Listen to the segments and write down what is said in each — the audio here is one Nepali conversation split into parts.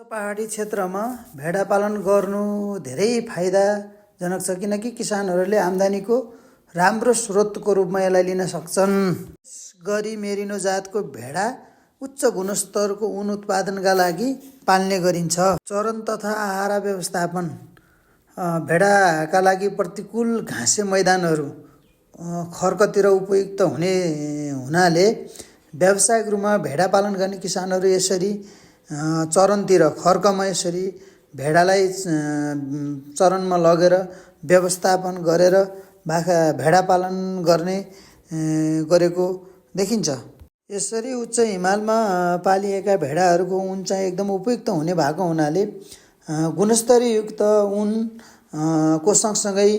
पहाडी क्षेत्रमा भेडा पालन गर्नु धेरै फाइदाजनक छ किनकि किसानहरूले आम्दानीको राम्रो स्रोतको रूपमा यसलाई लिन सक्छन्। गरी मेरिनो जातको भेडा उच्च गुणस्तरको ऊन उत्पादनका लागि पाल्ने गरिन्छ। चरन तथा आहार व्यवस्थापन भेडाका लागि प्रतिकूल घाँसे मैदानहरू खर्कतिर उपयुक्त हुनाले व्यावसायिक रूपमा भेडा पालन गर्ने किसानहरू यसरी चरनतिर खर्कमा यसरी भेडालाई चरनमा लगेर व्यवस्थापन गरेर भेडा पालन गरेको देखिन्छ। यसरी उच्च हिमालमा पालिएका भेडाहरूको ऊन चाहिँ एकदम उपयुक्त हुने भएको हुनाले गुणस्तरयुक्त ऊन को सँगसँगै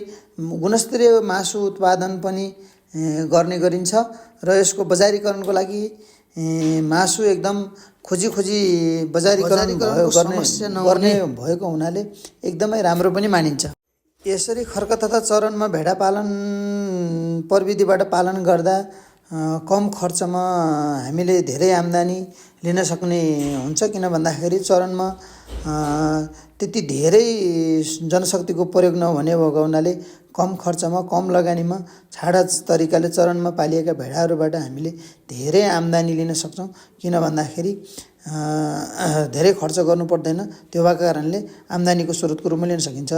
गुणस्तरीय मासु उत्पादन पनि गर्ने गरिन्छ र यसको बजारीकरणको लागि मासु एकदम खोजी बजारीकरण गर्ने भएको हुनाले एकदमै राम्रो पनि मानिन्छ। यसरी खर्क तथा चरनमा भेडा पालन प्रविधिबाट पालन गर्दा कम खर्चमा हामीले धेरै आम्दानी लिन सक्ने हुन्छ। किन भन्दाखेरि चरनमा त्यति धेरै जनशक्तिको प्रयोग नहुने भएको हुनाले कम खर्चमा कम लगानीमा छाडा तरिकाले चरनमा पालिएका भेडाहरूबाट हामीले धेरै आम्दानी लिन सक्छौँ। किन भन्दाखेरि धेरै खर्च गर्नु पर्दैन, त्यो भएको कारणले आम्दानीको स्रोतको रूपमा लिन सकिन्छ।